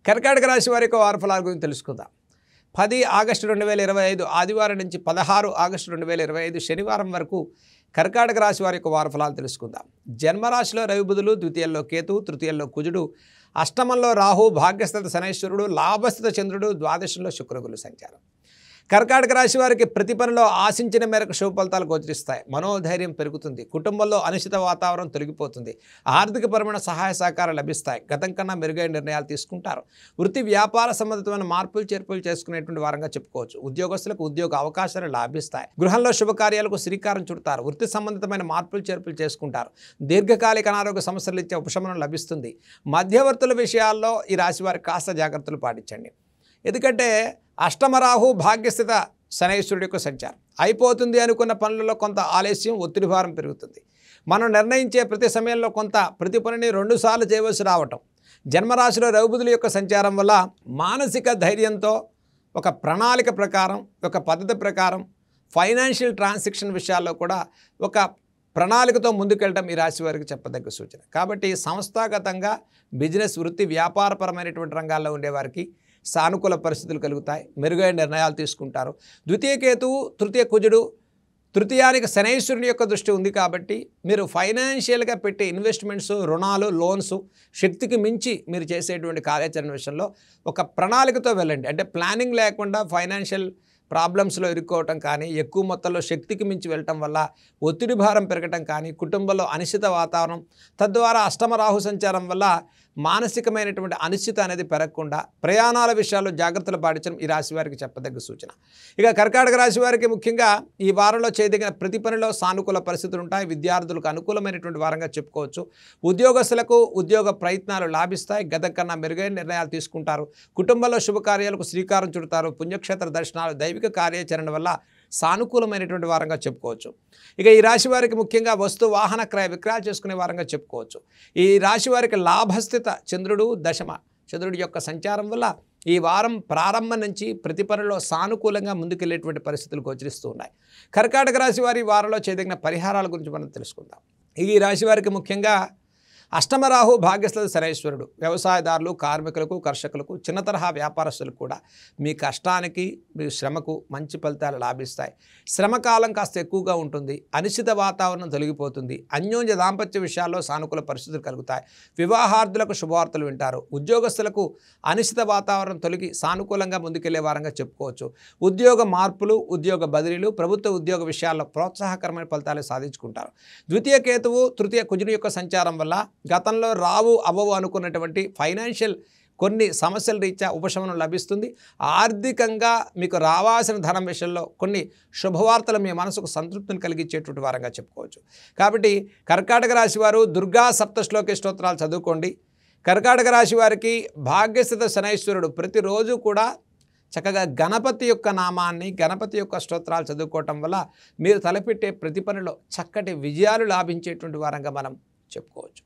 కర్కాటక రాశి వారి యొక్క వార ఫలాల గురించి తెలుసుకుందాం. 10 ఆగస్టు 2025 ఆదివారం నుంచి 16 ఆగస్టు 2025 శనివారం వరకు కర్కాటక రాశి వారి యొక్క వార ఫలాలు తెలుసుకుందాం. జన్మరాశిలో రవి బుధులు, ద్వితీయంలో కేతు, తృతీయంలో కుజుడు, అష్టమంలో రాహు, భాగ్యస్థిత శనైశ్వరుడు, లాభస్థిత చంద్రుడు, ద్వాదశంలో శుక్రగురు సంచారం. కర్కాటక రాశి వారికి ప్రతి పనిలో ఆశించిన మేరకు శుభ ఫలితాలు గోచరిస్తాయి. మనోధైర్యం పెరుగుతుంది. కుటుంబంలో అనిశ్చిత వాతావరణం తొలగిపోతుంది. ఆర్థికపరమైన సహాయ సహకారాలు లభిస్తాయి. గతం కన్నా మెరుగైన నిర్ణయాలు తీసుకుంటారు. వృత్తి వ్యాపార సంబంధితమైన మార్పులు చేర్పులు చేసుకునేటువంటి వారంగా చెప్పుకోవచ్చు. ఉద్యోగస్తులకు ఉద్యోగ అవకాశాలు లాభిస్తాయి. గృహంలో శుభకార్యాలకు శ్రీకారం చుడతారు. వృత్తి సంబంధితమైన మార్పులు చేర్పులు చేసుకుంటారు. దీర్ఘకాలిక అనారోగ్య సమస్యలు ఇచ్చే ఉపశమనం లభిస్తుంది. మధ్యవర్తుల విషయాల్లో ఈ రాశి వారికి కాస్త జాగ్రత్తలు పాటించండి. ఎందుకంటే అష్టమరాహు, భాగ్యస్థిత శనైశ్వరుడి యొక్క సంచారం. అయిపోతుంది అనుకున్న పనులలో కొంత ఆలస్యం, ఒత్తిడి భారం పెరుగుతుంది. మనం నిర్ణయించే ప్రతి సమయంలో ప్రతి పనిని 2 సార్లు చేయవలసి రావటం. జన్మరాశిలో రవిబుధుల యొక్క సంచారం వల్ల మానసిక ధైర్యంతో ఒక ప్రణాళిక ప్రకారం, ఒక పద్ధతి ప్రకారం ఫైనాన్షియల్ ట్రాన్సాక్షన్ విషయాల్లో కూడా ఒక ప్రణాళికతో ముందుకెళ్ళడం ఈ రాశి వారికి చెప్పదగ్గ సూచన. కాబట్టి సంస్థాగతంగా బిజినెస్, వృత్తి, వ్యాపారపరమైనటువంటి రంగాల్లో ఉండేవారికి సానుకూల పరిస్థితులు కలుగుతాయి. మెరుగైన నిర్ణయాలు తీసుకుంటారు. ద్వితీయ కేతువు, తృతీయ కుజుడు, తృతీయానికి శనైశ్వరుని యొక్క దృష్టి ఉంది కాబట్టి మీరు ఫైనాన్షియల్గా పెట్టే ఇన్వెస్ట్మెంట్స్, రుణాలు, లోన్స్ శక్తికి మించి మీరు చేసేటువంటి కార్యాచరణ విషయంలో ఒక ప్రణాళికతో వెళ్ళండి. అంటే ప్లానింగ్ లేకుండా ఫైనాన్షియల్ ప్రాబ్లమ్స్లో ఇరుక్కోవటం కానీ, ఎక్కువ మొత్తంలో శక్తికి మించి వెళ్ళటం వల్ల ఒత్తిడి భారం పెరగటం కానీ, కుటుంబంలో అనిశ్చిత వాతావరణం, తద్వారా అష్టమ రాహు సంచారం వల్ల మానసికమైనటువంటి అనిశ్చిత అనేది పెరగకుండా ప్రయాణాల విషయాల్లో జాగ్రత్తలు పాటించడం ఈ రాశి వారికి చెప్పదగ్గ సూచన. ఇక కర్కాటక రాశి వారికి ముఖ్యంగా ఈ వారంలో చేయదగిన ప్రతి పనిలో సానుకూల పరిస్థితులు ఉంటాయి. విద్యార్థులకు అనుకూలమైనటువంటి వారంగా చెప్పుకోవచ్చు. ఉద్యోగస్తులకు ఉద్యోగ ప్రయత్నాలు లాభిస్తాయి. గతం కన్నా మెరుగైన నిర్ణయాలు తీసుకుంటారు. కుటుంబంలో శుభకార్యాలకు శ్రీకారం చుడతారు. పుణ్యక్షేత్ర దర్శనాలు, దైవిక కార్యాచరణ వల్ల సానుకూలమైనటువంటి వారంగా చెప్పుకోవచ్చు. ఇక ఈ రాశి వారికి ముఖ్యంగా వస్తు వాహన క్రయ విక్రయాలు చేసుకునే వారంగా చెప్పుకోవచ్చు. ఈ రాశి వారికి లాభస్థిత చంద్రుడు, దశమ చంద్రుడి యొక్క సంచారం వల్ల ఈ వారం ప్రారంభం నుంచి ప్రతి పనిలో సానుకూలంగా ముందుకెళ్లేటువంటి పరిస్థితులు గోచరిస్తూ ఉన్నాయి. కర్కాటక రాశి వారి వారంలో చేయదగిన పరిహారాల గురించి మనం తెలుసుకుందాం. ఈ రాశి వారికి ముఖ్యంగా అష్టమరాహు, భాగ్యస్థిత శనైశ్వరుడు వ్యవసాయదారులు, కార్మికులకు, కర్షకులకు, చిన్న తరహా వ్యాపారస్తులకు కూడా మీ కష్టానికి, మీ శ్రమకు మంచి ఫలితాలు లాభిస్తాయి. శ్రమకాలం కాస్త ఎక్కువగా ఉంటుంది. అనిశ్చిత వాతావరణం తొలగిపోతుంది. అన్యోన్య దాంపత్య విషయాల్లో సానుకూల పరిస్థితులు కలుగుతాయి. వివాహార్థులకు శుభవార్తలు వింటారు. ఉద్యోగస్తులకు అనిశ్చిత వాతావరణం తొలగి సానుకూలంగా ముందుకెళ్లే వారంగా చెప్పుకోవచ్చు. ఉద్యోగ మార్పులు, ఉద్యోగ బదిలీలు, ప్రభుత్వ ఉద్యోగ విషయాల్లో ప్రోత్సాహకరమైన ఫలితాలు సాధించుకుంటారు. ద్వితీయ కేతువు, తృతీయ కుజుని యొక్క సంచారం వల్ల గతంలో రావు అవ్వవు అనుకున్నటువంటి ఫైనాన్షియల్ కొన్ని సమస్యల రీత్యా ఉపశమనం లభిస్తుంది. ఆర్థికంగా మీకు రావాల్సిన ధనం విషయంలో కొన్ని శుభవార్తలు మీ మనసుకు సంతృప్తిని కలిగించేటువంటి వారంగా చెప్పుకోవచ్చు. కాబట్టి కర్కాటక రాశి వారు దుర్గా సప్తశ్లోకి స్తోత్రాలు చదువుకోండి. కర్కాటక రాశి వారికి భాగ్యస్థిత శనైశ్వరుడు ప్రతిరోజు కూడా చక్కగా గణపతి యొక్క నామాన్ని, గణపతి యొక్క స్తోత్రాలు చదువుకోవటం వల్ల మీరు తలపెట్టే ప్రతి పనిలో చక్కటి విజయాలు లాభించేటువంటి వారంగా మనం చెప్పుకోవచ్చు.